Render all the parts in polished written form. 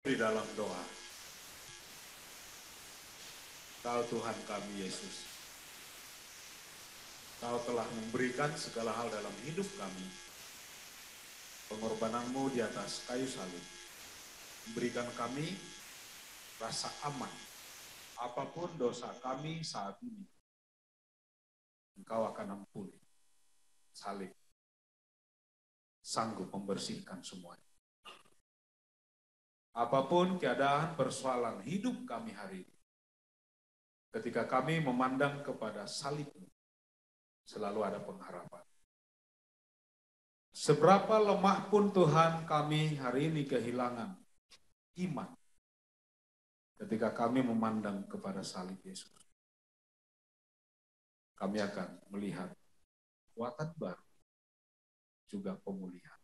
Di dalam doa. Kau Tuhan kami Yesus, Kau telah memberikan segala hal dalam hidup kami. Pengorbananmu di atas kayu salib memberikan kami rasa aman. Apapun dosa kami saat ini, Engkau akan ampuni. Salib sanggup membersihkan semuanya. Apapun keadaan persoalan hidup kami hari ini, ketika kami memandang kepada salib-Mu, selalu ada pengharapan. Seberapa lemah pun Tuhan kami hari ini kehilangan iman, ketika kami memandang kepada salib Yesus, kami akan melihat kekuatan baru, juga pemulihan.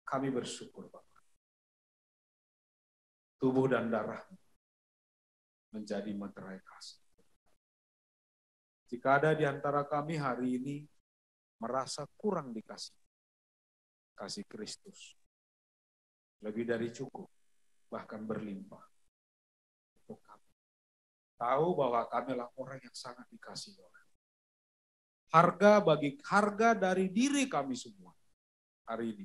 Kami bersyukur Bapak. Tubuh dan darah menjadi materai kasih. Jika ada di antara kami hari ini merasa kurang dikasih, kasih Kristus lebih dari cukup, bahkan berlimpah untuk kami. Tahu bahwa kami adalah orang yang sangat dikasihi oleh harga dari diri kami semua hari ini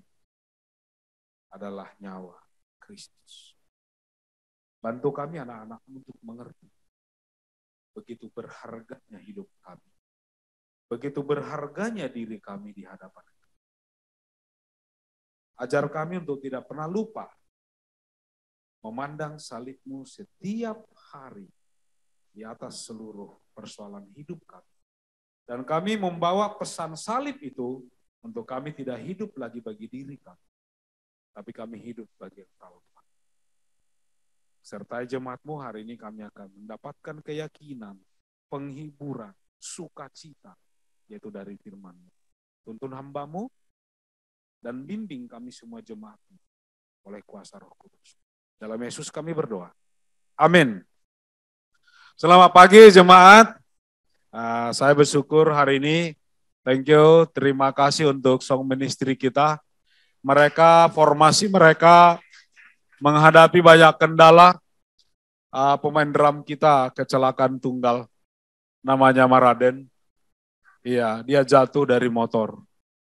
adalah nyawa Kristus. Bantu kami anak-anak untuk mengerti begitu berharganya hidup kami, begitu berharganya diri kami di hadapan Engkau. Ajar kami untuk tidak pernah lupa memandang salib-Mu setiap hari di atas seluruh persoalan hidup kami. Dan kami membawa pesan salib itu untuk kami tidak hidup lagi bagi diri kami, tapi kami hidup bagi Engkau. Sertai jemaat-Mu hari ini kami akan mendapatkan keyakinan, penghiburan, sukacita, yaitu dari firman-Mu. Tuntun hamba-Mu dan bimbing kami semua jemaat-Mu oleh kuasa Roh Kudus. Dalam Yesus kami berdoa. Amin. Selamat pagi jemaat. Saya bersyukur hari ini. Thank you, terima kasih untuk song ministry kita. Formasi mereka menghadapi banyak kendala. Pemain drum kita kecelakaan tunggal, namanya Maraden. Iya, dia jatuh dari motor.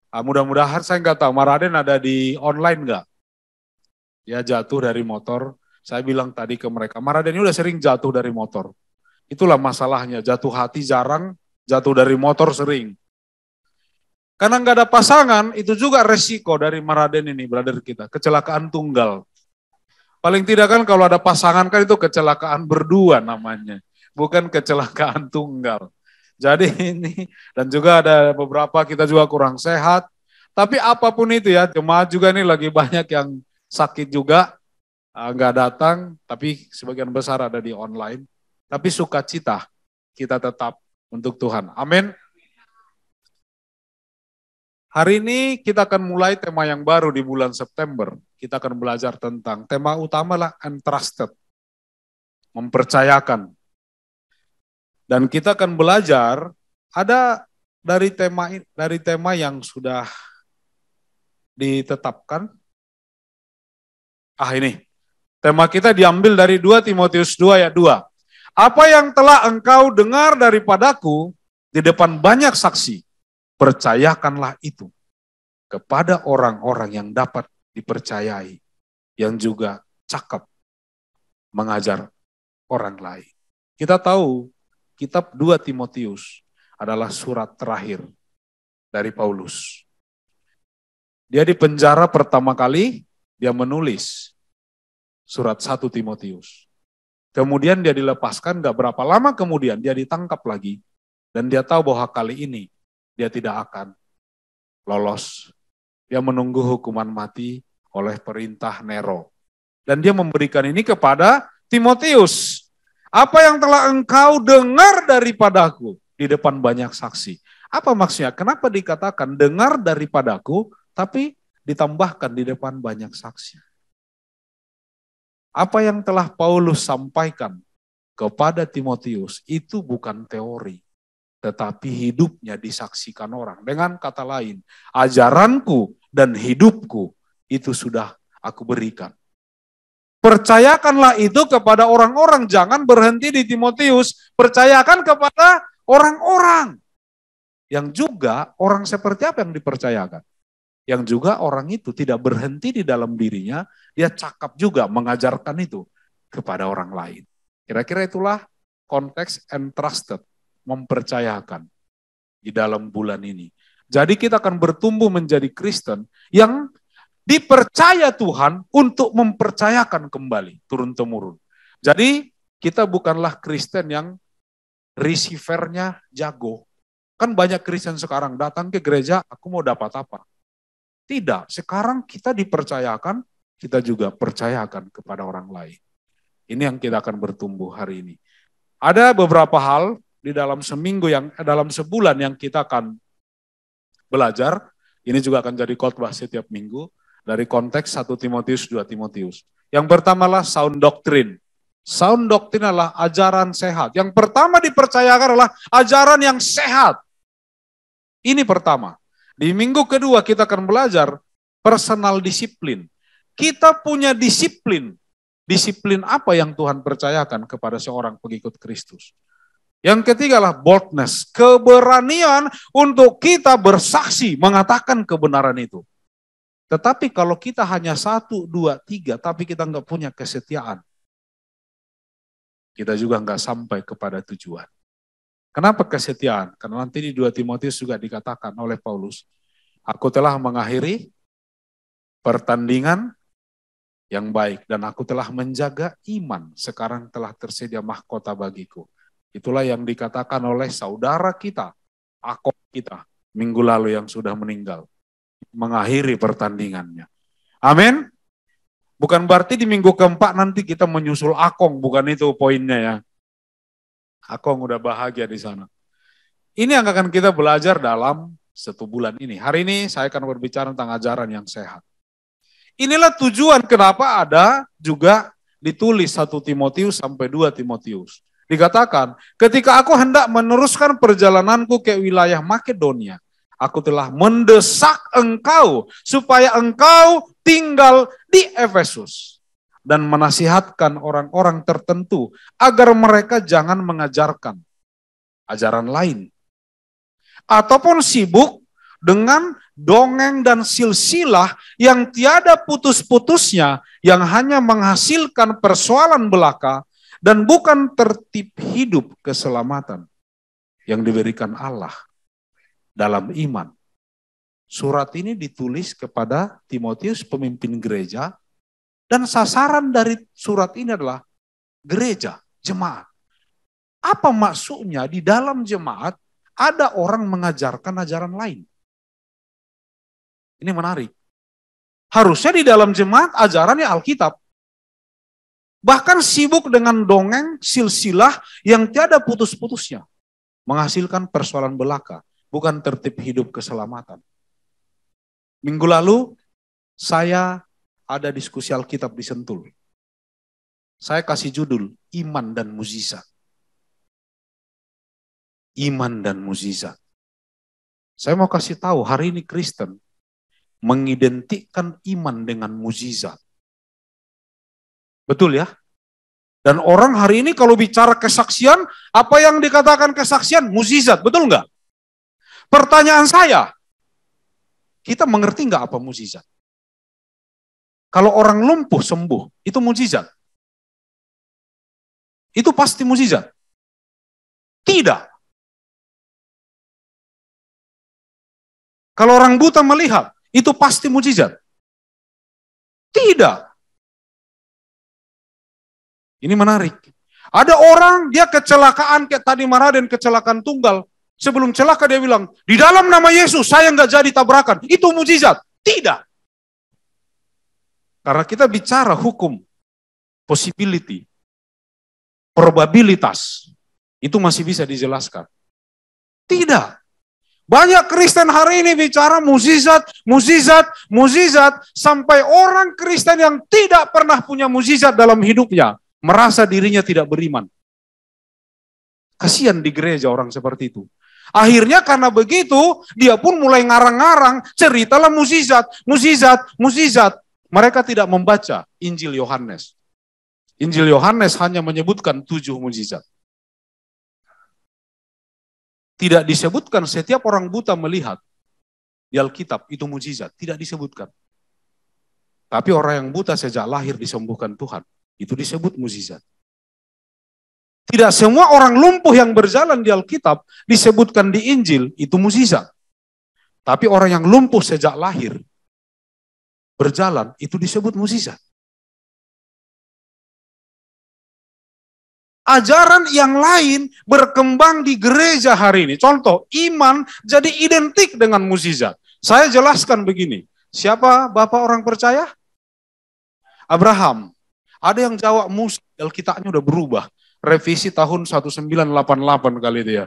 Mudah-mudahan saya nggak tahu, Maraden ada di online nggak? Dia jatuh dari motor. Saya bilang tadi ke mereka, Maraden ini udah sering jatuh dari motor. Itulah masalahnya, jatuh hati jarang, jatuh dari motor sering. Karena nggak ada pasangan, itu juga resiko dari Maraden ini, brother kita, kecelakaan tunggal. Paling tidak kan kalau ada pasangan kan itu kecelakaan berdua namanya, bukan kecelakaan tunggal. Jadi ini, dan juga ada beberapa kita juga kurang sehat, tapi apapun itu ya, jemaat juga nih lagi banyak yang sakit juga, nggak datang, tapi sebagian besar ada di online. Tapi sukacita kita tetap untuk Tuhan. Amin. Hari ini kita akan mulai tema yang baru di bulan September. Kita akan belajar tentang tema utama lah entrusted, mempercayakan. Dan kita akan belajar ada dari tema yang sudah ditetapkan. Ini. Tema kita diambil dari 2 Timotius 2 ayat 2. Apa yang telah engkau dengar daripadaku di depan banyak saksi, percayakanlah itu kepada orang-orang yang dapat dipercayai, yang juga cakap mengajar orang lain. Kita tahu kitab 2 Timotius adalah surat terakhir dari Paulus. Dia di penjara pertama kali, dia menulis surat 1 Timotius. Kemudian dia dilepaskan, gak berapa lama kemudian dia ditangkap lagi. Dan dia tahu bahwa kali ini dia tidak akan lolos. Dia menunggu hukuman mati oleh perintah Nero. Dan dia memberikan ini kepada Timotius. Apa yang telah engkau dengar daripadaku di depan banyak saksi. Apa maksudnya? Kenapa dikatakan dengar daripadaku, tapi ditambahkan di depan banyak saksi? Apa yang telah Paulus sampaikan kepada Timotius itu bukan teori, tetapi hidupnya disaksikan orang. Dengan kata lain, ajaranku dan hidupku itu sudah aku berikan. Percayakanlah itu kepada orang-orang, jangan berhenti di Timotius. Percayakan kepada orang-orang. Yang juga orang seperti apa yang dipercayakan? Yang juga orang itu tidak berhenti di dalam dirinya, dia cakap juga mengajarkan itu kepada orang lain. Kira-kira itulah konteks entrusted, mempercayakan di dalam bulan ini. Jadi kita akan bertumbuh menjadi Kristen yang dipercaya Tuhan untuk mempercayakan kembali, turun-temurun. Jadi kita bukanlah Kristen yang receiver-nya jago. Kan banyak Kristen sekarang datang ke gereja, aku mau dapat apa? Tidak, sekarang kita dipercayakan, kita juga percayakan kepada orang lain. Ini yang kita akan bertumbuh hari ini. Ada beberapa hal di dalam dalam sebulan yang kita akan belajar. Ini juga akan jadi khotbah setiap minggu. Dari konteks 1 Timotius, 2 Timotius. Yang pertama adalah sound doctrine. Sound doctrine adalah ajaran sehat. Yang pertama dipercayakan adalah ajaran yang sehat. Ini pertama. Di minggu kedua kita akan belajar personal disiplin. Kita punya disiplin. Disiplin apa yang Tuhan percayakan kepada seorang pengikut Kristus. Yang ketiga adalah boldness. Keberanian untuk kita bersaksi mengatakan kebenaran itu. Tetapi kalau kita hanya 1, 2, 3, tapi kita nggak punya kesetiaan, kita juga nggak sampai kepada tujuan. Kenapa kesetiaan? Karena nanti di 2 Timotius juga dikatakan oleh Paulus, aku telah mengakhiri pertandingan yang baik dan aku telah menjaga iman. Sekarang telah tersedia mahkota bagiku. Itulah yang dikatakan oleh saudara kita, akok kita, minggu lalu yang sudah meninggal. Mengakhiri pertandingannya. Amin. Bukan berarti di minggu keempat nanti kita menyusul Akong, bukan itu poinnya ya. Akong udah bahagia di sana. Ini yang akan kita belajar dalam 1 bulan ini. Hari ini saya akan berbicara tentang ajaran yang sehat. Inilah tujuan kenapa ada juga ditulis 1 Timotius sampai 2 Timotius. Dikatakan, ketika aku hendak meneruskan perjalananku ke wilayah Makedonia, aku telah mendesak engkau supaya engkau tinggal di Efesus dan menasihatkan orang-orang tertentu agar mereka jangan mengajarkan ajaran lain ataupun sibuk dengan dongeng dan silsilah yang tiada putus-putusnya, yang hanya menghasilkan persoalan belaka dan bukan tertib hidup keselamatan yang diberikan Allah dalam iman. Surat ini ditulis kepada Timotius, pemimpin gereja, dan sasaran dari surat ini adalah gereja, jemaat. Apa maksudnya di dalam jemaat ada orang mengajarkan ajaran lain? Ini menarik. Harusnya di dalam jemaat ajarannya Alkitab. Bahkan sibuk dengan dongeng, silsilah yang tiada putus-putusnya. Menghasilkan persoalan belaka. Bukan tertib hidup keselamatan. Minggu lalu, saya ada diskusi Alkitab di Sentul. Saya kasih judul, Iman dan Mukjizat. Iman dan mukjizat. Saya mau kasih tahu, hari ini Kristen mengidentikan iman dengan mukjizat. Betul ya? Dan orang hari ini kalau bicara kesaksian, apa yang dikatakan kesaksian? Mukjizat, betul nggak? Pertanyaan saya, kita mengerti nggak apa mukjizat? Kalau orang lumpuh sembuh, itu mukjizat? Itu pasti mukjizat? Tidak. Kalau orang buta melihat, itu pasti mukjizat? Tidak. Ini menarik. Ada orang, dia kecelakaan kayak tadi Maraden, kecelakaan tunggal. Sebelum celaka dia bilang, di dalam nama Yesus saya nggak jadi tabrakan. Itu mukjizat? Tidak. Karena kita bicara hukum, possibility, probabilitas, itu masih bisa dijelaskan. Tidak. Banyak Kristen hari ini bicara mukjizat, mukjizat, mukjizat, sampai orang Kristen yang tidak pernah punya mukjizat dalam hidupnya merasa dirinya tidak beriman. Kasihan di gereja orang seperti itu. Akhirnya karena begitu, dia pun mulai ngarang-ngarang, ceritalah mukjizat, mukjizat, mukjizat. Mereka tidak membaca Injil Yohanes. Injil Yohanes hanya menyebutkan 7 mujizat. Tidak disebutkan setiap orang buta melihat di Alkitab itu mujizat. Tidak disebutkan. Tapi orang yang buta sejak lahir disembuhkan Tuhan. Itu disebut mujizat. Tidak semua orang lumpuh yang berjalan di Alkitab disebutkan di Injil itu mujizat. Tapi orang yang lumpuh sejak lahir berjalan itu disebut mujizat. Ajaran yang lain berkembang di gereja hari ini. Contoh, iman jadi identik dengan mukjizat. Saya jelaskan begini. Siapa bapak orang percaya? Abraham. Ada yang jawab Musa, Alkitabnya udah berubah. Revisi tahun 1988 kali itu ya.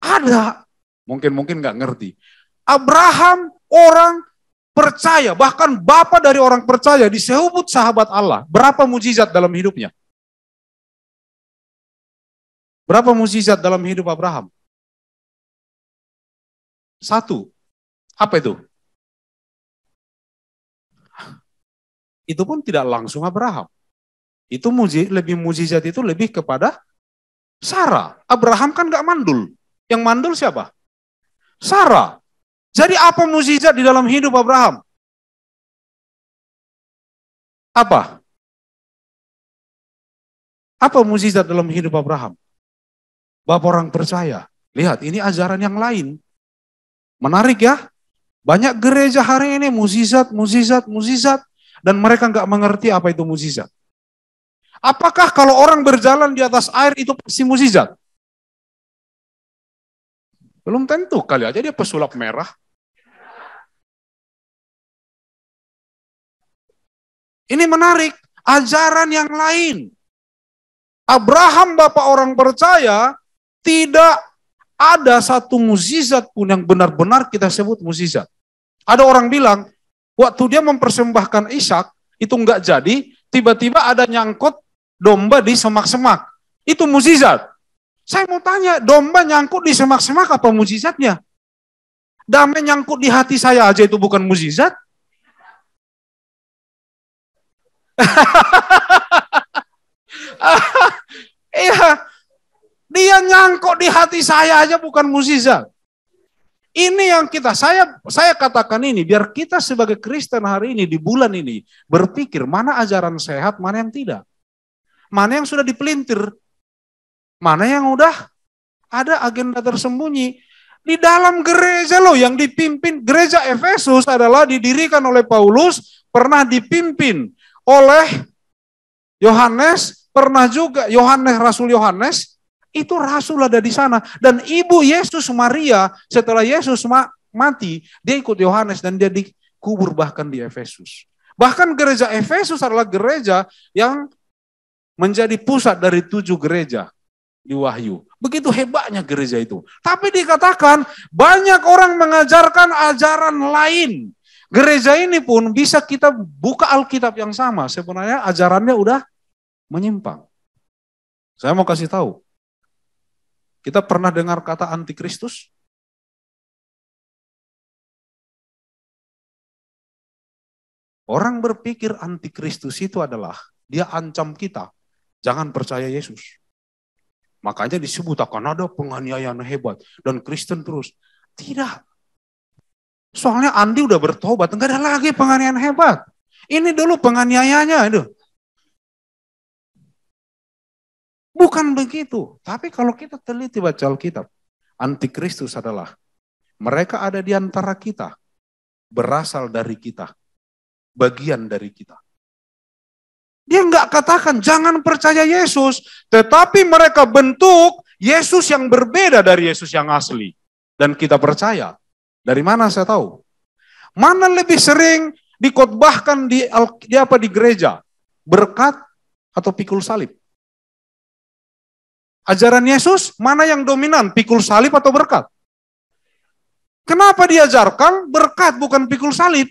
Ada. Mungkin nggak ngerti. Abraham orang percaya, bahkan bapak dari orang percaya disebut sahabat Allah. Berapa mukjizat dalam hidupnya? Berapa mukjizat dalam hidup Abraham? 1. Apa itu? Itu pun tidak langsung Abraham. Itu lebih mukjizat itu lebih kepada Sarah. Abraham kan gak mandul. Yang mandul siapa? Sarah. Jadi apa mukjizat di dalam hidup Abraham? Apa? Apa mukjizat dalam hidup Abraham? Bapak orang percaya. Lihat, ini ajaran yang lain. Menarik ya. Banyak gereja hari ini mukjizat. Dan mereka nggak mengerti apa itu mukjizat. Apakah kalau orang berjalan di atas air itu pasti mukjizat? Belum tentu. Kali aja dia pesulap merah. Ini menarik. Ajaran yang lain. Abraham bapak orang percaya tidak ada satu mukjizat pun yang benar-benar kita sebut mukjizat. Ada orang bilang, waktu dia mempersembahkan Ishak, itu enggak jadi, tiba-tiba ada nyangkut domba di semak-semak. Itu mukjizat. Saya mau tanya, domba nyangkut di semak-semak apa mukjizatnya? Damai nyangkut di hati saya aja itu bukan mukjizat? Iya. Dia nyangkut di hati saya aja bukan mukjizat. Ini yang saya katakan ini, biar kita sebagai Kristen hari ini, di bulan ini, berpikir mana ajaran sehat, mana yang tidak. Mana yang sudah dipelintir, mana yang udah ada agenda tersembunyi. Di dalam gereja loh yang dipimpin, gereja Efesus adalah didirikan oleh Paulus, pernah dipimpin oleh Yohanes, pernah juga Rasul Yohanes, itu rasul ada di sana. Dan ibu Yesus Maria setelah Yesus mati, dia ikut Yohanes dan dia dikubur bahkan di Efesus. Bahkan gereja Efesus adalah gereja yang menjadi pusat dari 7 gereja di Wahyu. Begitu hebatnya gereja itu. Tapi dikatakan banyak orang mengajarkan ajaran lain. Gereja ini pun bisa kita buka Alkitab yang sama. Sebenarnya ajarannya udah menyimpang. Saya mau kasih tahu. Kita pernah dengar kata antikristus? Orang berpikir antikristus itu adalah dia ancam kita. Jangan percaya Yesus. Makanya disebut akan ada penganiayaan hebat. Dan Kristen terus. Tidak. Soalnya Andi udah bertobat. Enggak ada lagi penganiayaan hebat. Ini dulu penganiayanya. Itu. Bukan begitu. Tapi kalau kita teliti baca Alkitab, antikristus adalah mereka ada di antara kita, berasal dari kita, bagian dari kita. Dia enggak katakan jangan percaya Yesus, tetapi mereka bentuk Yesus yang berbeda dari Yesus yang asli. Dan kita percaya. Dari mana saya tahu? Mana lebih sering dikotbahkan di gereja? Berkat atau pikul salib? Ajaran Yesus, mana yang dominan? Pikul salib atau berkat? Kenapa diajarkan berkat bukan pikul salib?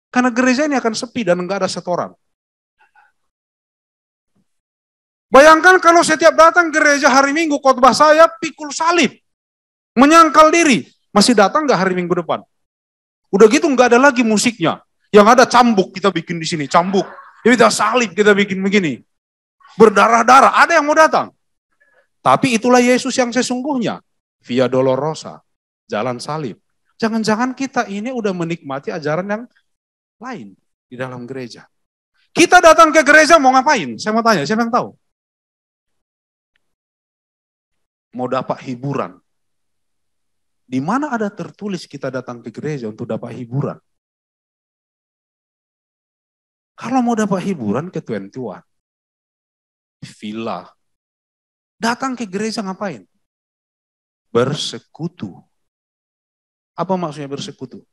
Karena gereja ini akan sepi dan enggak ada setoran. Bayangkan kalau setiap datang gereja hari Minggu khotbah saya pikul salib. Menyangkal diri. Masih datang enggak hari Minggu depan? Udah gitu enggak ada lagi musiknya. Yang ada cambuk kita bikin di sini, cambuk. Kita salib kita bikin begini. berdarah-darah, ada yang mau datang. Tapi itulah Yesus yang sesungguhnya. Via Dolorosa, jalan salib. Jangan-jangan kita ini udah menikmati ajaran yang lain di dalam gereja. Kita datang ke gereja mau ngapain? Saya mau tanya, siapa yang tahu? Mau dapat hiburan. Di mana ada tertulis kita datang ke gereja untuk dapat hiburan? Kalau mau dapat hiburan ke 21, villa. Datang ke gereja ngapain? Bersekutu. Apa maksudnya bersekutu?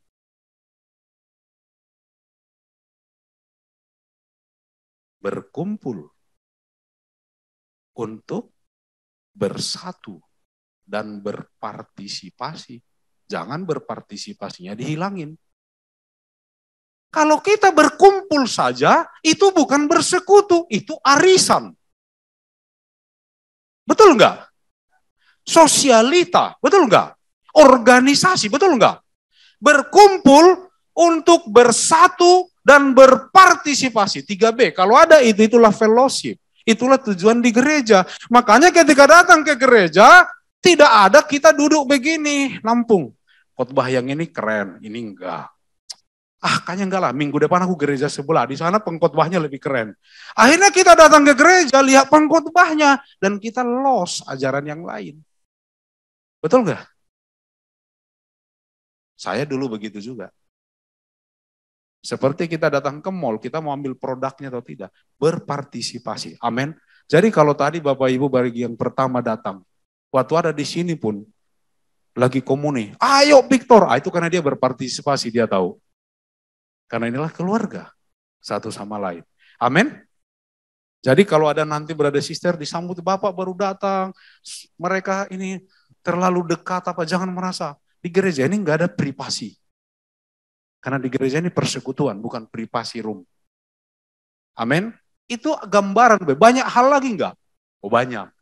Berkumpul untuk bersatu dan berpartisipasi. Jangan berpartisipasinya dihilangin. Kalau kita berkumpul saja, itu bukan bersekutu, itu arisan. Betul enggak? Sosialita, betul enggak? Organisasi, betul enggak? Berkumpul untuk bersatu dan berpartisipasi. 3B, kalau ada itulah fellowship. Itulah tujuan di gereja. Makanya ketika datang ke gereja, tidak ada kita duduk begini, nampung. Khotbah yang ini keren, ini enggak. Kayaknya enggak lah, minggu depan aku gereja sebelah, di sana pengkhotbahnya lebih keren. Akhirnya kita datang ke gereja, lihat pengkhotbahnya, dan kita lost ajaran yang lain. Betul enggak? Saya dulu begitu juga. Seperti kita datang ke mall, kita mau ambil produknya atau tidak. Berpartisipasi, amin. Jadi kalau tadi Bapak Ibu bagi yang pertama datang, waktu ada di sini pun, lagi komuni, ayo Victor, itu karena dia berpartisipasi, dia tahu. Karena inilah keluarga, satu sama lain. Amin. Jadi kalau ada nanti berada sister disambut, Bapak baru datang, mereka ini terlalu dekat apa, jangan merasa. Di gereja ini enggak ada privasi. Karena di gereja ini persekutuan, bukan privasi room. Amin. Itu gambaran, banyak hal lagi enggak? Oh banyak.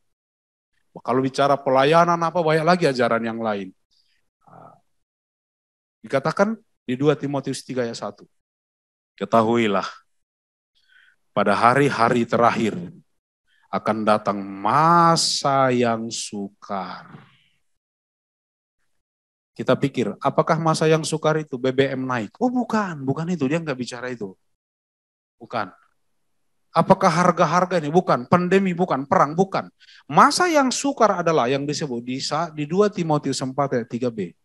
Kalau bicara pelayanan apa, banyak lagi ajaran yang lain. Dikatakan di 2 Timotius 3 ayat 1. Ketahuilah, pada hari-hari terakhir akan datang masa yang sukar. Kita pikir, apakah masa yang sukar itu BBM naik? Oh bukan itu, dia nggak bicara itu. Bukan. Apakah harga-harga ini? Bukan. Pandemi bukan, perang bukan. Masa yang sukar adalah yang disebut di 2 Timotius 4 ayat 3b.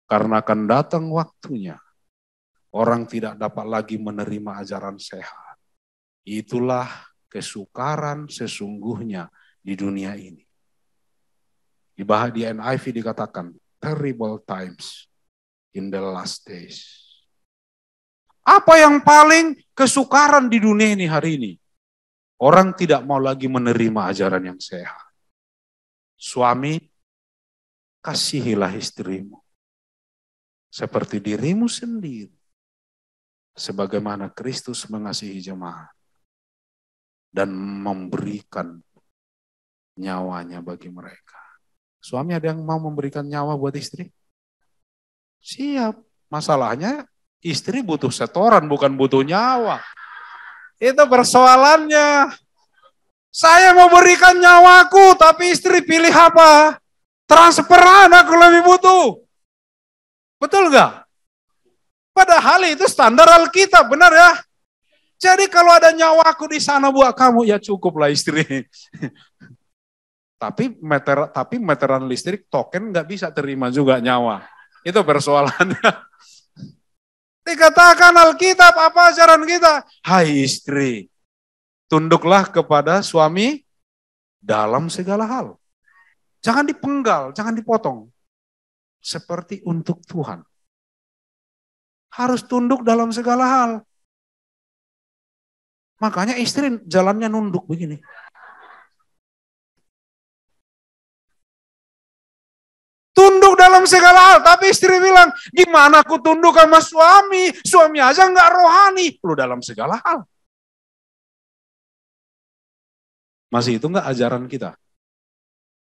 Karena akan datang waktunya, orang tidak dapat lagi menerima ajaran sehat. Itulah kesukaran sesungguhnya di dunia ini. Di NIV dikatakan, terrible times in the last days. Apa yang paling kesukaran di dunia ini hari ini? Orang tidak mau lagi menerima ajaran yang sehat. Suami, kasihilah istrimu seperti dirimu sendiri. Sebagaimana Kristus mengasihi jemaat dan memberikan nyawanya bagi mereka. Suami ada yang mau memberikan nyawa buat istri? Siap. Masalahnya istri butuh setoran, bukan butuh nyawa. Itu persoalannya. Saya mau berikan nyawaku, tapi istri pilih apa? Transferan, aku lebih butuh. Betul nggak? Padahal itu standar Alkitab, benar ya? Jadi kalau ada nyawaku di sana buat kamu, ya cukuplah istri. Tapi meteran listrik token nggak bisa terima juga nyawa. Itu persoalannya. Dikatakan Alkitab, apa ajaran kita? Hai istri, tunduklah kepada suami dalam segala hal. Jangan dipenggal, jangan dipotong. Seperti untuk Tuhan. Harus tunduk dalam segala hal. Makanya istri jalannya nunduk begini. Tunduk dalam segala hal, tapi istri bilang, gimana aku tunduk sama suami? Suami aja nggak rohani. Lu dalam segala hal. Masih itu nggak ajaran kita?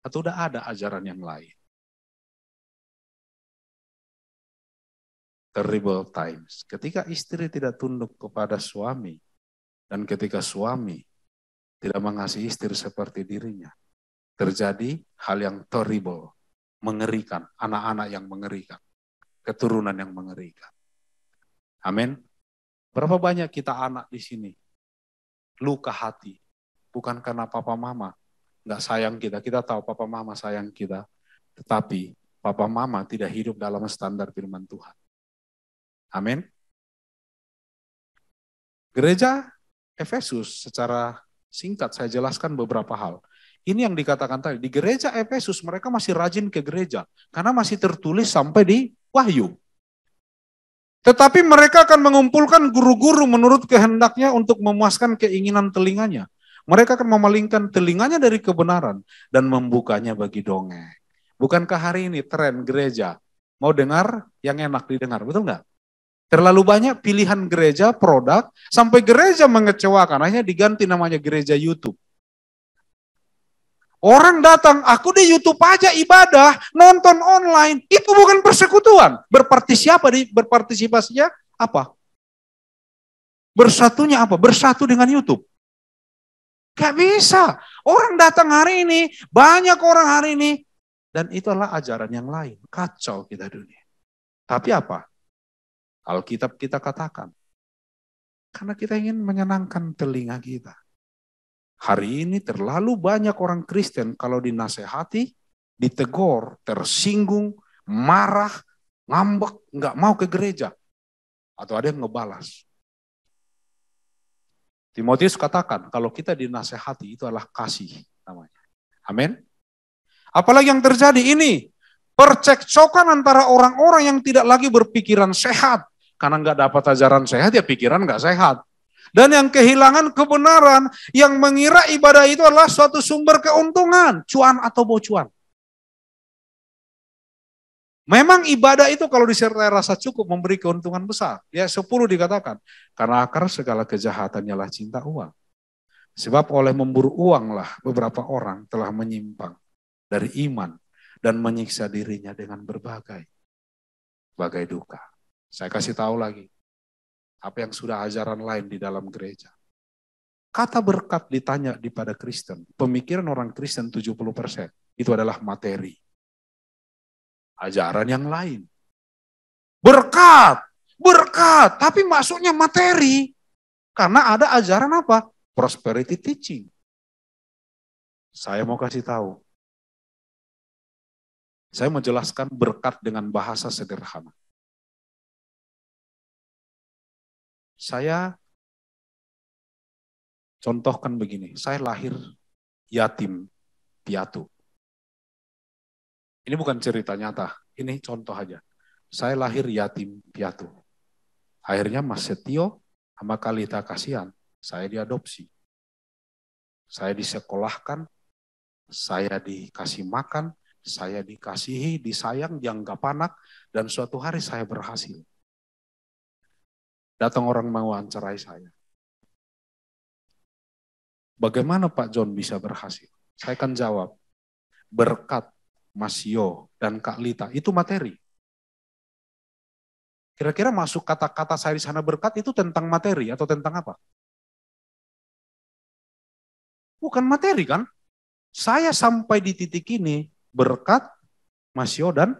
Atau udah ada ajaran yang lain? Terrible times. Ketika istri tidak tunduk kepada suami, dan ketika suami tidak mengasihi istri seperti dirinya. Terjadi hal yang terrible, mengerikan, anak-anak yang mengerikan, keturunan yang mengerikan. Amin. Berapa banyak kita anak di sini luka hati, bukan karena papa mama nggak sayang kita. Kita tahu papa mama sayang kita, tetapi papa mama tidak hidup dalam standar firman Tuhan. Amin. Gereja Efesus, secara singkat saya jelaskan beberapa hal. Ini yang dikatakan tadi, di gereja Efesus mereka masih rajin ke gereja, karena masih tertulis sampai di Wahyu. Tetapi mereka akan mengumpulkan guru-guru menurut kehendaknya untuk memuaskan keinginan telinganya. Mereka akan memalingkan telinganya dari kebenaran dan membukanya bagi dongeng. Bukankah hari ini tren gereja mau dengar yang enak didengar, betul nggak? Terlalu banyak pilihan gereja, produk, sampai gereja mengecewakan, akhirnya diganti namanya gereja YouTube. Orang datang, aku di YouTube aja ibadah, nonton online, itu bukan persekutuan. Berpartisipasinya apa? Bersatunya apa? Bersatu dengan YouTube. Gak bisa. Orang datang hari ini, banyak orang hari ini, dan itu adalah ajaran yang lain. Kacau kita dunia. Tapi apa? Alkitab kita katakan, karena kita ingin menyenangkan telinga kita. Hari ini terlalu banyak orang Kristen kalau dinasehati, ditegur, tersinggung, marah, ngambek, nggak mau ke gereja. Atau ada yang ngebalas. Timotius katakan, kalau kita dinasehati itu adalah kasih namanya. Amin. Apalagi yang terjadi ini, percekcokan antara orang-orang yang tidak lagi berpikiran sehat. Karena nggak dapat ajaran sehat, ya pikiran nggak sehat. Dan yang kehilangan kebenaran, yang mengira ibadah itu adalah suatu sumber keuntungan, cuan atau bocuan. Memang ibadah itu kalau disertai rasa cukup memberi keuntungan besar. Ya 10 dikatakan, karena akar segala kejahatan ialah cinta uang. Sebab oleh memburu uanglah beberapa orang telah menyimpang dari iman dan menyiksa dirinya dengan berbagai duka. Saya kasih tahu lagi, apa yang sudah ajaran lain di dalam gereja. Kata berkat ditanya pada Kristen, pemikiran orang Kristen 70% itu adalah materi. Ajaran yang lain. Berkat, tapi maksudnya materi. Karena ada ajaran apa? Prosperity teaching. Saya mau kasih tahu. Saya mau jelaskan berkat dengan bahasa sederhana. Saya contohkan begini, saya lahir yatim piatu. Ini bukan cerita nyata, ini contoh aja. Saya lahir yatim piatu. Akhirnya Mas Setio sama Kalita kasihan, saya diadopsi. Saya disekolahkan, saya dikasih makan, saya dikasihi, disayang, dianggap anak, dan suatu hari saya berhasil. Datang orang mewawancarai saya. Bagaimana Pak John bisa berhasil? Saya akan jawab, berkat Mas Yo dan Kak Lita, itu materi. Kira-kira masuk kata-kata saya di sana berkat itu tentang materi atau tentang apa? Bukan materi kan? Saya sampai di titik ini berkat Mas Yo dan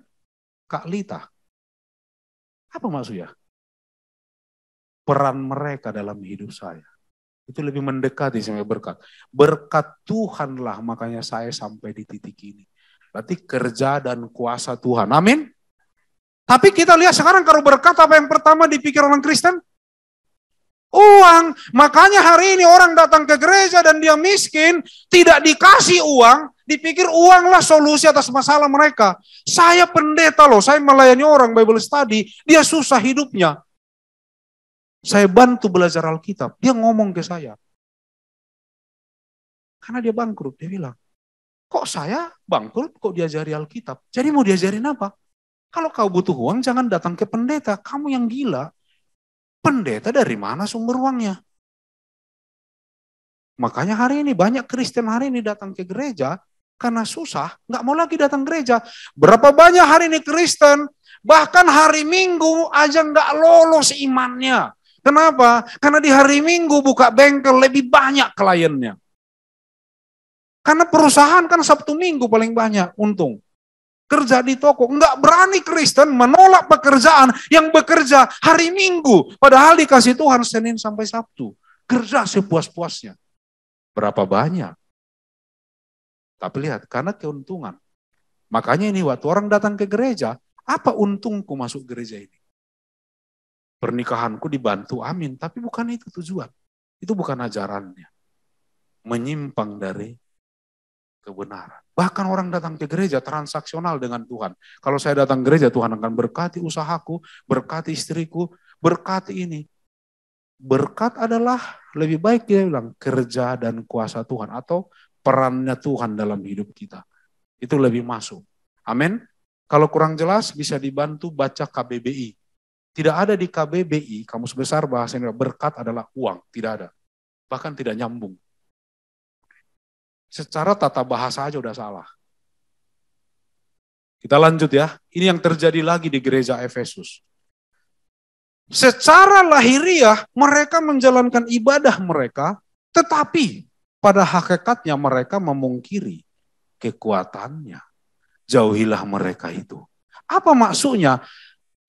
Kak Lita. Apa maksudnya? Peran mereka dalam hidup saya. Itu lebih mendekati sama berkat. Berkat Tuhanlah makanya saya sampai di titik ini. Berarti kerja dan kuasa Tuhan. Amin. Tapi kita lihat sekarang kalau berkat apa yang pertama dipikir orang Kristen? Uang. Makanya hari ini orang datang ke gereja dan dia miskin, tidak dikasih uang, dipikir uanglah solusi atas masalah mereka. Saya pendeta loh, saya melayani orang Bible study, dia susah hidupnya. Saya bantu belajar Alkitab. Dia ngomong ke saya. Karena dia bangkrut. Dia bilang, kok saya bangkrut, kok diajari Alkitab? Jadi mau diajarin apa? Kalau kau butuh uang, jangan datang ke pendeta. Kamu yang gila. Pendeta dari mana sumber uangnya? Makanya hari ini banyak Kristen hari ini datang ke gereja, karena susah, nggak mau lagi datang gereja. Berapa banyak hari ini Kristen, bahkan hari Minggu aja nggak lolos imannya. Kenapa? Karena di hari Minggu buka bengkel lebih banyak kliennya. Karena perusahaan kan Sabtu Minggu paling banyak untung. Kerja di toko, enggak berani Kristen menolak pekerjaan yang bekerja hari Minggu. Padahal dikasih Tuhan Senin sampai Sabtu. Kerja sepuas-puasnya. Berapa banyak? Tapi lihat, karena keuntungan. Makanya ini waktu orang datang ke gereja, apa untungku masuk gereja ini? Pernikahanku dibantu, amin. Tapi bukan itu tujuan. Itu bukan ajarannya. Menyimpang dari kebenaran. Bahkan orang datang ke gereja transaksional dengan Tuhan. Kalau saya datang ke gereja, Tuhan akan berkati usahaku, berkati istriku, berkati ini. Berkat adalah lebih baik dia bilang kerja dan kuasa Tuhan atau perannya Tuhan dalam hidup kita. Itu lebih masuk. Amin. Kalau kurang jelas bisa dibantu baca KBBI. Tidak ada di KBBI, Kamus Besar Bahasa Indonesia, berkat adalah uang. Tidak ada. Bahkan tidak nyambung. Secara tata bahasa aja udah salah. Kita lanjut ya. Ini yang terjadi lagi di gereja Efesus. Secara lahiriah mereka menjalankan ibadah mereka, tetapi pada hakikatnya mereka memungkiri kekuatannya. Jauhilah mereka itu. Apa maksudnya?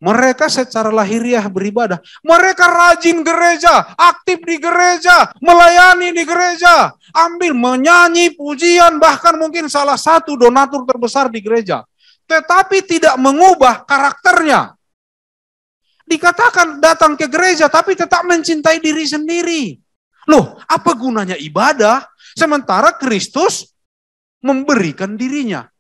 Mereka secara lahiriah beribadah. Mereka rajin gereja, aktif di gereja, melayani di gereja. Ambil menyanyi, pujian, bahkan mungkin salah satu donatur terbesar di gereja. Tetapi tidak mengubah karakternya. Dikatakan datang ke gereja tapi tetap mencintai diri sendiri. Loh, apa gunanya ibadah? Sementara Kristus memberikan dirinya.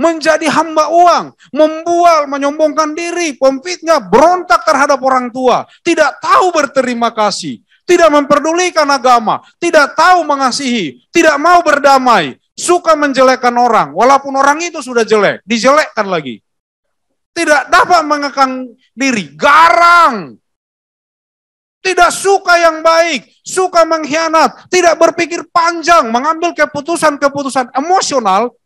Menjadi hamba uang, membual, menyombongkan diri, pemfitnah, berontak terhadap orang tua, tidak tahu berterima kasih, tidak memperdulikan agama, tidak tahu mengasihi, tidak mau berdamai, suka menjelekkan orang, walaupun orang itu sudah jelek, dijelekkan lagi. Tidak dapat mengekang diri, garang, tidak suka yang baik, suka mengkhianat, tidak berpikir panjang, mengambil keputusan-keputusan emosional,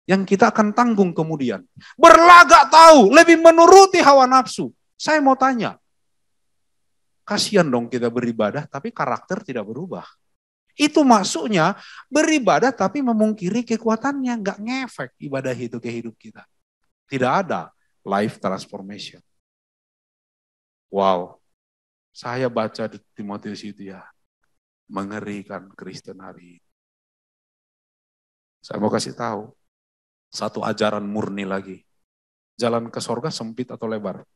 yang kita akan tanggung kemudian. Berlagak tahu, lebih menuruti hawa nafsu. Saya mau tanya, kasihan dong kita beribadah tapi karakter tidak berubah. Itu maksudnya beribadah tapi memungkiri kekuatannya, nggak ngefek ibadah itu ke hidup kita. Tidak ada life transformation. Wow, saya baca di Timotius itu ya, mengerikan Kristen hari ini. Saya mau kasih tahu, satu ajaran murni lagi. Jalan ke sorga sempit atau lebar?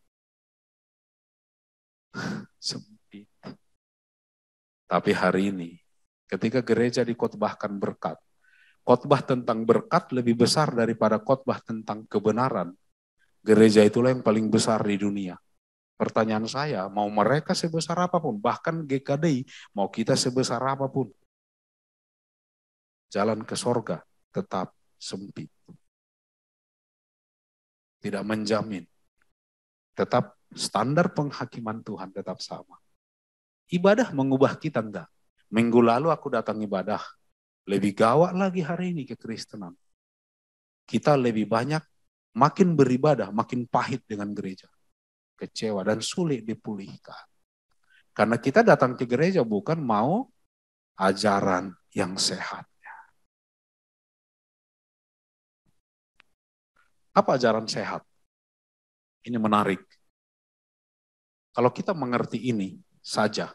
Sempit. Tapi hari ini, ketika gereja dikotbahkan berkat, khotbah tentang berkat lebih besar daripada khotbah tentang kebenaran. Gereja itulah yang paling besar di dunia. Pertanyaan saya, mau mereka sebesar apapun, bahkan GKDI, mau kita sebesar apapun, jalan ke sorga tetap sempit. Tidak menjamin. Tetap standar penghakiman Tuhan tetap sama. Ibadah mengubah kita enggak? Minggu lalu aku datang ibadah. Lebih gawat lagi hari ini kekristenan. Kita lebih banyak, makin beribadah, makin pahit dengan gereja. Kecewa dan sulit dipulihkan. Karena kita datang ke gereja bukan mau ajaran yang sehat. Apa ajaran sehat? Ini menarik. Kalau kita mengerti ini saja,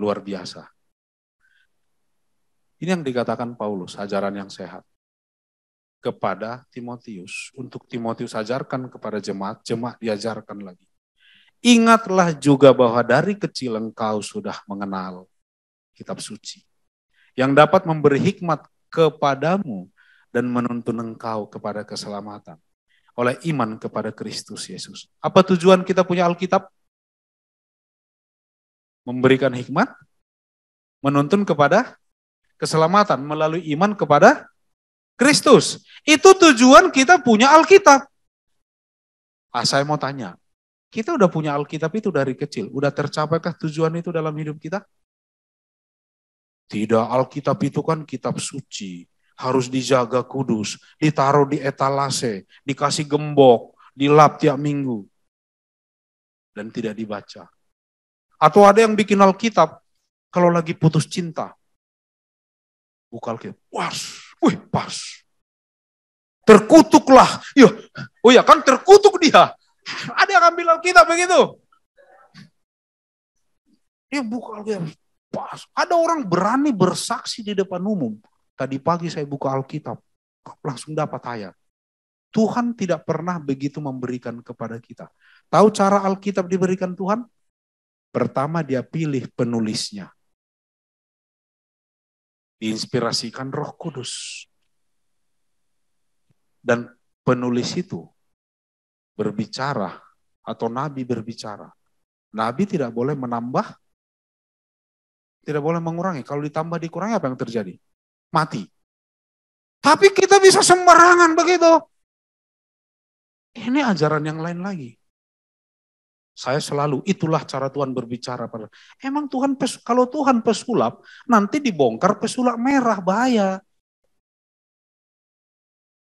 luar biasa. Ini yang dikatakan Paulus, ajaran yang sehat. Kepada Timotius, untuk Timotius ajarkan kepada jemaat, jemaat diajarkan lagi. Ingatlah juga bahwa dari kecil engkau sudah mengenal kitab suci. Yang dapat memberi hikmat kepadamu dan menuntun engkau kepada keselamatan oleh iman kepada Kristus Yesus. Apa tujuan kita punya Alkitab? Memberikan hikmat, menuntun kepada keselamatan melalui iman kepada Kristus. Itu tujuan kita punya Alkitab. Saya mau tanya, kita udah punya Alkitab itu dari kecil, udah tercapaikah tujuan itu dalam hidup kita? Tidak, Alkitab itu kan kitab suci. Harus dijaga kudus, ditaruh di etalase, dikasih gembok, dilap tiap minggu. Dan tidak dibaca. Atau ada yang bikin Alkitab kalau lagi putus cinta. Buka Alkitab. Pas. Terkutuklah. Ya, oh ya kan terkutuk dia. Ada yang ambil Alkitab begitu. Dia buka Alkitab. Pas. Ada orang berani bersaksi di depan umum. Tadi pagi saya buka Alkitab. Langsung dapat ayat. Tuhan tidak pernah begitu memberikan kepada kita. Tahu cara Alkitab diberikan Tuhan? Pertama dia pilih penulisnya. Diinspirasikan Roh Kudus. Dan penulis itu berbicara atau nabi berbicara. Nabi tidak boleh menambah, tidak boleh mengurangi. Kalau ditambah dikurangi apa yang terjadi? Mati. Tapi kita bisa sembarangan begitu. Ini ajaran yang lain lagi. Saya selalu, itulah cara Tuhan berbicara. Emang Tuhan, kalau Tuhan pesulap, nanti dibongkar pesulap merah, bahaya.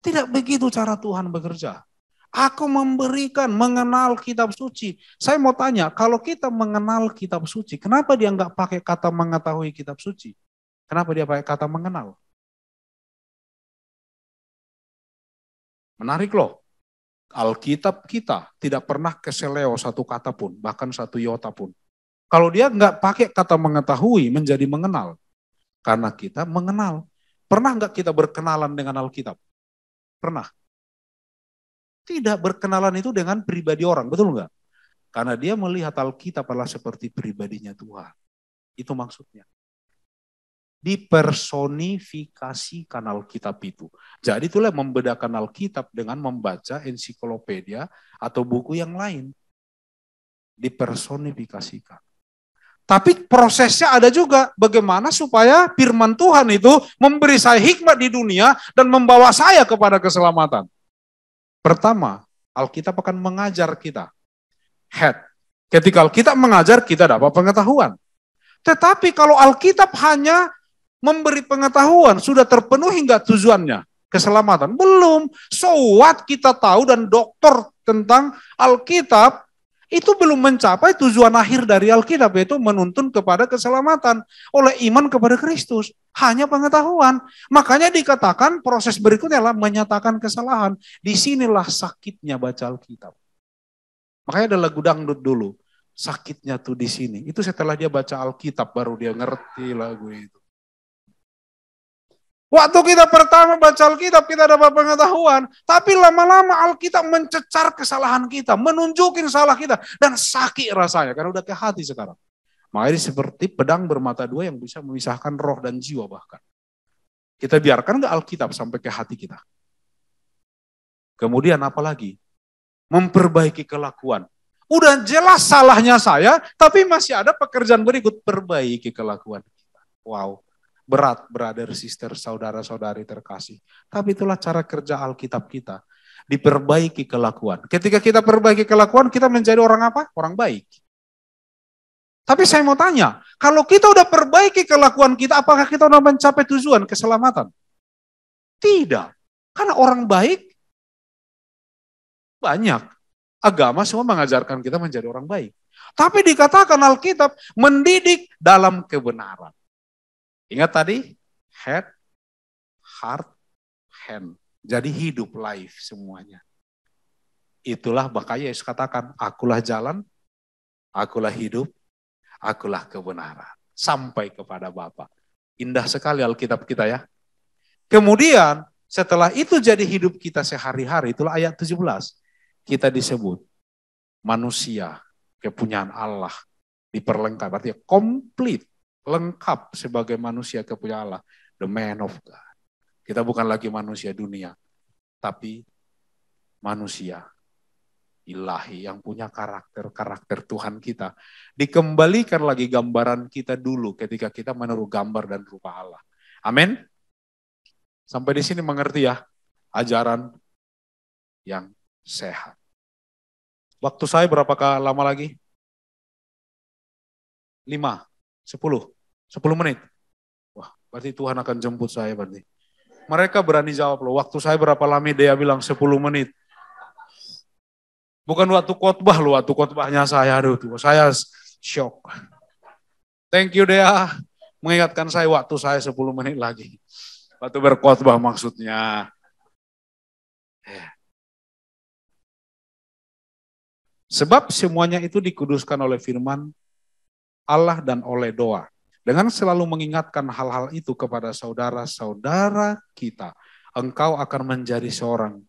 Tidak begitu cara Tuhan bekerja. Aku memberikan, mengenal kitab suci. Saya mau tanya, kalau kita mengenal kitab suci, kenapa dia nggak pakai kata mengetahui kitab suci? Kenapa dia pakai kata mengenal? Menarik loh. Alkitab kita tidak pernah keseleo satu kata pun, bahkan satu iota pun. Kalau dia nggak pakai kata mengetahui menjadi mengenal, karena kita mengenal. Pernah nggak kita berkenalan dengan Alkitab? Pernah. Tidak berkenalan itu dengan pribadi orang, betul nggak? Karena dia melihat Alkitab adalah seperti pribadinya Tuhan. Itu maksudnya. Dipersonifikasikan Alkitab itu. Jadi itulah membedakan Alkitab dengan membaca ensiklopedia atau buku yang lain. Dipersonifikasikan. Tapi prosesnya ada juga bagaimana supaya firman Tuhan itu memberi saya hikmat di dunia dan membawa saya kepada keselamatan. Pertama, Alkitab akan mengajar kita. Head. Ketika Alkitab mengajar, kita dapat pengetahuan. Tetapi kalau Alkitab hanya memberi pengetahuan, sudah terpenuhi hingga tujuannya? Keselamatan? Belum. So what kita tahu dan doktor tentang Alkitab, itu belum mencapai tujuan akhir dari Alkitab, yaitu menuntun kepada keselamatan oleh iman kepada Kristus. Hanya pengetahuan. Makanya dikatakan proses berikutnya adalah menyatakan kesalahan. Disinilah sakitnya baca Alkitab. Makanya ada lagu dangdut dulu. Sakitnya tuh di sini. Itu setelah dia baca Alkitab baru dia ngerti lagu itu. Waktu kita pertama baca Alkitab, kita dapat pengetahuan. Tapi lama-lama Alkitab mencecar kesalahan kita, menunjukin salah kita. Dan sakit rasanya, karena udah ke hati sekarang. Makanya seperti pedang bermata dua yang bisa memisahkan roh dan jiwa bahkan. Kita biarkan nggak Alkitab sampai ke hati kita. Kemudian apa lagi? Memperbaiki kelakuan. Udah jelas salahnya saya, tapi masih ada pekerjaan berikut, perbaiki kelakuan kita. Wow. Berat, brother, sister, saudara-saudari terkasih. Tapi itulah cara kerja Alkitab kita. Diperbaiki kelakuan. Ketika kita perbaiki kelakuan, kita menjadi orang apa? Orang baik. Tapi saya mau tanya, kalau kita udah perbaiki kelakuan kita, apakah kita udah mencapai tujuan keselamatan? Tidak. Karena orang baik banyak. Agama semua mengajarkan kita menjadi orang baik. Tapi dikatakan Alkitab mendidik dalam kebenaran. Ingat tadi, head, heart, hand. Jadi hidup, life semuanya. Itulah makanya Yesus katakan, akulah jalan, akulah hidup, akulah kebenaran. Sampai kepada Bapa. Indah sekali Alkitab kita ya. Kemudian setelah itu jadi hidup kita sehari-hari, itulah ayat 17. Kita disebut manusia, kepunyaan Allah, diperlengkapi. Artinya komplit. Lengkap sebagai manusia kepunyaan Allah, the man of God. Kita bukan lagi manusia dunia, tapi manusia ilahi yang punya karakter Tuhan kita. Dikembalikan lagi gambaran kita dulu ketika kita meniru gambar dan rupa Allah. Amin. Sampai di sini mengerti ya, ajaran yang sehat. Waktu saya berapa lama lagi? 5, 10 menit. Wah, berarti Tuhan akan jemput saya berarti. Mereka berani jawab loh, waktu saya berapa lama dia bilang 10 menit. Bukan waktu khotbah loh, waktu khotbahnya saya, aduh tuh, saya shock. Thank you Dea. Mengingatkan saya waktu saya 10 menit lagi. Waktu berkhotbah maksudnya. Sebab semuanya itu dikuduskan oleh firman Allah dan oleh doa. Dengan selalu mengingatkan hal-hal itu kepada saudara-saudara kita, engkau akan menjadi seorang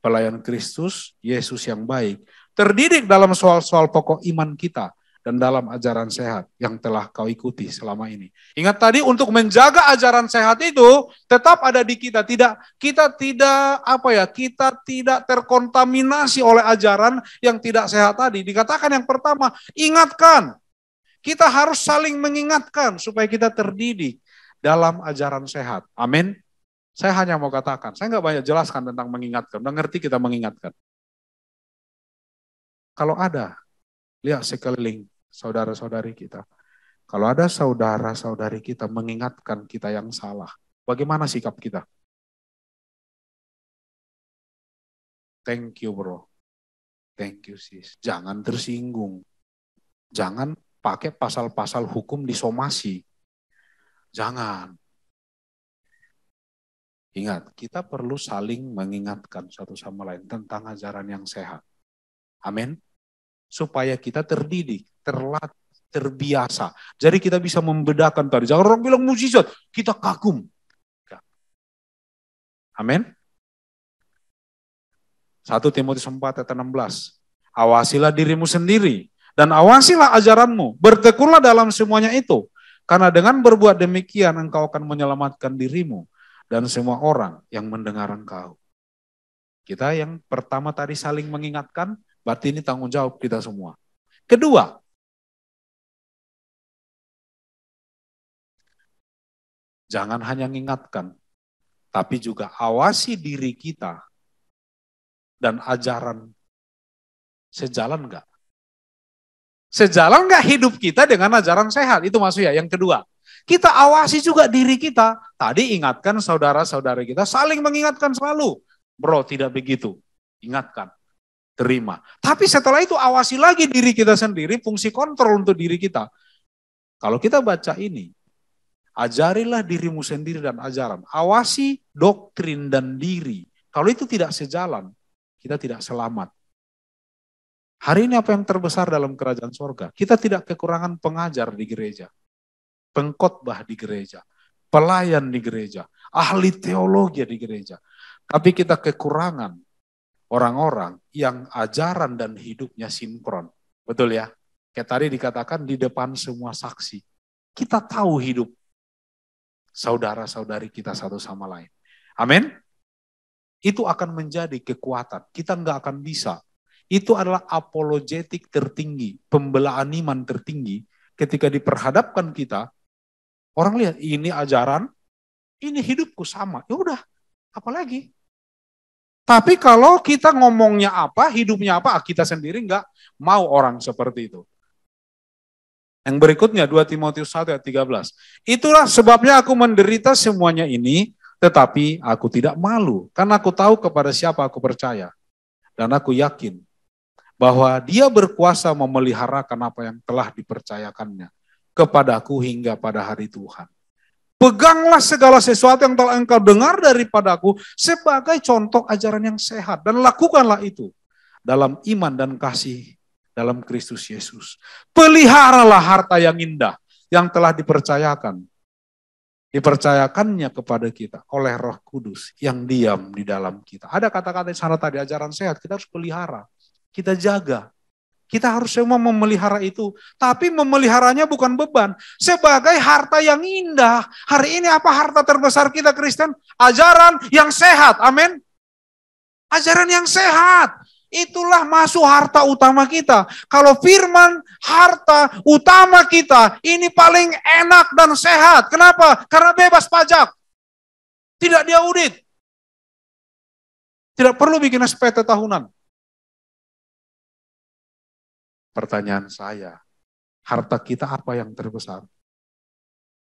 pelayan Kristus, Yesus yang baik, terdidik dalam soal-soal pokok iman kita, dan dalam ajaran sehat yang telah kau ikuti selama ini. Ingat tadi, untuk menjaga ajaran sehat itu tetap ada di kita. Kita tidak terkontaminasi oleh ajaran yang tidak sehat tadi. Dikatakan yang pertama, ingatkan. Kita harus saling mengingatkan supaya kita terdidik dalam ajaran sehat. Amin. Saya hanya mau katakan, saya nggak banyak jelaskan tentang mengingatkan. Udah ngerti kita mengingatkan. Kalau ada, lihat sekeliling saudara-saudari kita. Kalau ada saudara-saudari kita mengingatkan kita yang salah, bagaimana sikap kita? Thank you bro. Thank you sis. Jangan tersinggung. Jangan pakai pasal-pasal hukum disomasi. Jangan. Ingat, kita perlu saling mengingatkan satu sama lain tentang ajaran yang sehat. Amin. Supaya kita terdidik, terlatih, terbiasa. Jadi kita bisa membedakan tadi. Jangan orang bilang mukjizat, kita kagum. Amin. 1 Timotius 4 ayat 16. Awasilah dirimu sendiri dan awasilah ajaranmu. Bertekunlah dalam semuanya itu. Karena dengan berbuat demikian engkau akan menyelamatkan dirimu dan semua orang yang mendengar engkau. Kita yang pertama tadi saling mengingatkan, berarti ini tanggung jawab kita semua. Kedua, jangan hanya mengingatkan, tapi juga awasi diri kita dan ajaran sejalan enggak? Sejalan enggak hidup kita dengan ajaran sehat? Itu maksudnya. Yang kedua, kita awasi juga diri kita. Tadi ingatkan saudara-saudara kita, saling mengingatkan selalu. Bro, tidak begitu. Ingatkan. Terima. Tapi setelah itu awasi lagi diri kita sendiri, fungsi kontrol untuk diri kita. Kalau kita baca ini, ajarilah dirimu sendiri dan ajaran. Awasi doktrin dan diri. Kalau itu tidak sejalan, kita tidak selamat. Hari ini apa yang terbesar dalam kerajaan sorga? Kita tidak kekurangan pengajar di gereja, pengkhotbah di gereja, pelayan di gereja, ahli teologi di gereja. Tapi kita kekurangan orang-orang yang ajaran dan hidupnya sinkron. Betul ya? Kayak tadi dikatakan di depan semua saksi. Kita tahu hidup saudara-saudari kita satu sama lain. Amin? Itu akan menjadi kekuatan. Kita nggak akan bisa. Itu adalah apologetik tertinggi, pembelaan iman tertinggi. Ketika diperhadapkan kita, orang lihat ini ajaran, ini hidupku sama. Ya udah, apalagi? Tapi kalau kita ngomongnya apa, hidupnya apa, kita sendiri nggak mau orang seperti itu. Yang berikutnya 2 Timotius 1 ayat 13. Itulah sebabnya aku menderita semuanya ini, tetapi aku tidak malu. Karena aku tahu kepada siapa aku percaya. Dan aku yakin bahwa dia berkuasa memeliharakan apa yang telah dipercayakannya kepadaku hingga pada hari Tuhan. Peganglah segala sesuatu yang telah engkau dengar daripadaku sebagai contoh ajaran yang sehat. Dan lakukanlah itu dalam iman dan kasih dalam Kristus Yesus. Peliharalah harta yang indah yang telah dipercayakannya kepada kita oleh Roh Kudus yang diam di dalam kita. Ada kata-kata di sana tadi, ajaran sehat, kita harus pelihara, kita jaga. Kita harus semua memelihara itu. Tapi memeliharanya bukan beban. Sebagai harta yang indah. Hari ini apa harta terbesar kita Kristen? Ajaran yang sehat. Amin. Ajaran yang sehat. Itulah masuk harta utama kita. Kalau firman harta utama kita ini paling enak dan sehat. Kenapa? Karena bebas pajak. Tidak diaudit. Tidak perlu bikin SPT tahunan. Pertanyaan saya, harta kita apa yang terbesar?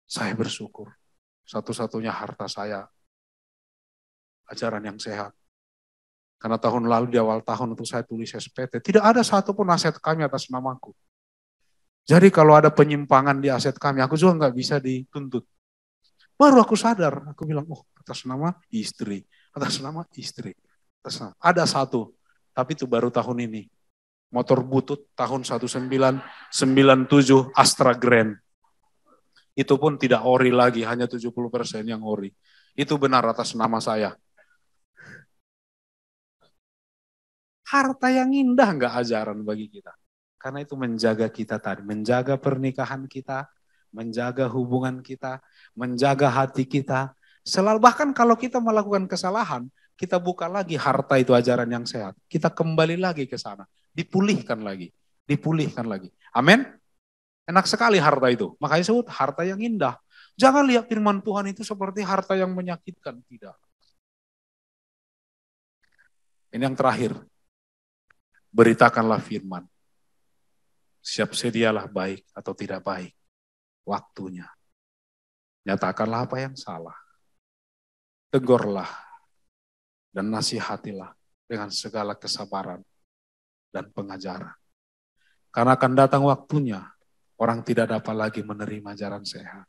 Saya bersyukur. Satu-satunya harta saya, ajaran yang sehat. Karena tahun lalu di awal tahun untuk saya tulis SPT, tidak ada satupun aset kami atas namaku. Jadi kalau ada penyimpangan di aset kami, aku juga nggak bisa dituntut. Baru aku sadar, aku bilang, oh atas nama istri, atas nama istri. Atas nama. Ada satu, tapi itu baru tahun ini. Motor butut tahun 1997 Astra Grand. Itu pun tidak ori lagi, hanya 70% yang ori. Itu benar atas nama saya. Harta yang indah nggak ajaran bagi kita. Karena itu menjaga kita tadi, menjaga pernikahan kita, menjaga hubungan kita, menjaga hati kita. Selalu bahkan kalau kita melakukan kesalahan, kita buka lagi harta itu ajaran yang sehat. Kita kembali lagi ke sana, dipulihkan lagi, dipulihkan lagi. Amin. Enak sekali harta itu. Makanya disebut harta yang indah. Jangan lihat firman Tuhan itu seperti harta yang menyakitkan. Tidak. Ini yang terakhir. Beritakanlah firman. Siap sedialah baik atau tidak baik. Waktunya. Nyatakanlah apa yang salah. Tegurlah. Dan nasihatilah dengan segala kesabaran dan pengajaran. Karena akan datang waktunya. Orang tidak dapat lagi menerima ajaran sehat.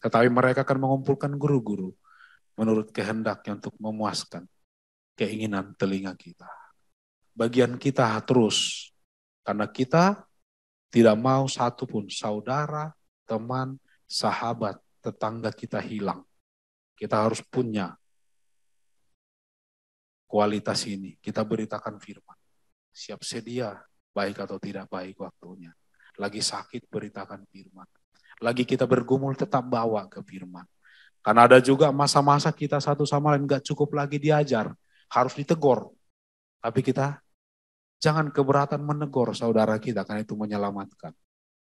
Tetapi mereka akan mengumpulkan guru-guru menurut kehendaknya untuk memuaskan keinginan telinga kita. Bagian kita terus, karena kita tidak mau satupun saudara, teman, sahabat, tetangga kita hilang. Kita harus punya kualitas ini. Kita beritakan firman. Siap sedia, baik atau tidak baik waktunya. Lagi sakit, beritakan firman. Lagi kita bergumul, tetap bawa ke firman. Karena ada juga masa-masa kita satu sama lain gak cukup lagi diajar. Harus ditegur. Tapi kita jangan keberatan menegur saudara kita, karena itu menyelamatkan.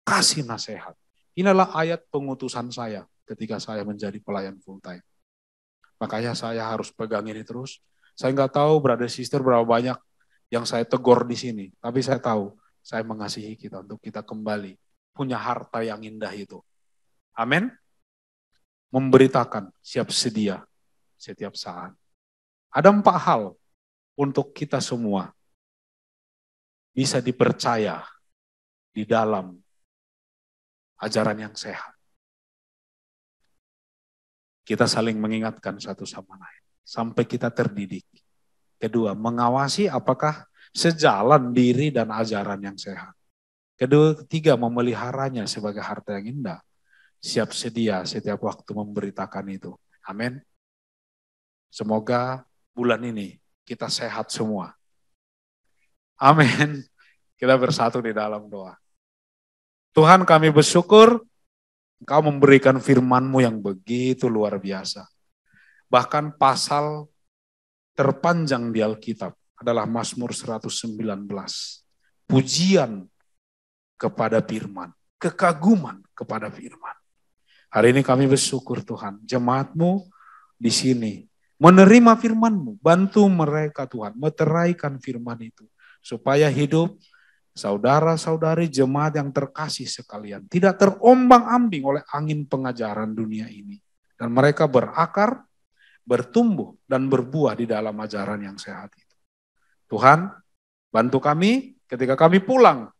Kasih nasihat. Inilah ayat pengutusan saya ketika saya menjadi pelayan full time. Makanya saya harus pegang ini terus. Saya nggak tahu brother sister berapa banyak yang saya tegur di sini. Tapi saya tahu saya mengasihi kita untuk kita kembali punya harta yang indah itu. Amin. Memberitakan siap sedia setiap saat. Ada 4 hal untuk kita semua bisa dipercaya di dalam ajaran yang sehat. Kita saling mengingatkan satu sama lain sampai kita terdidik. Kedua, mengawasi apakah sejalan diri dan ajaran yang sehat. Ketiga, memeliharanya sebagai harta yang indah. Siap sedia setiap waktu memberitakan itu. Amin. Semoga bulan ini kita sehat semua. Amin. Kita bersatu di dalam doa. Tuhan, kami bersyukur Engkau memberikan firman-Mu yang begitu luar biasa. Bahkan pasal terpanjang di Alkitab adalah Mazmur 119. Pujian kepada firman, kekaguman kepada firman. Hari ini kami bersyukur Tuhan, jemaat-Mu di sini menerima firman-Mu, bantu mereka Tuhan, meteraikan firman itu, supaya hidup saudara-saudari jemaat yang terkasih sekalian tidak terombang-ambing oleh angin pengajaran dunia ini. Dan mereka berakar, bertumbuh, dan berbuah di dalam ajaran yang sehat itu. Tuhan, bantu kami ketika kami pulang,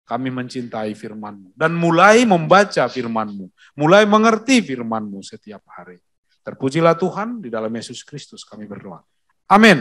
kami mencintai firman-Mu dan mulai membaca firman-Mu, mulai mengerti firman-Mu setiap hari. Terpujilah Tuhan, di dalam Yesus Kristus kami berdoa. Amin.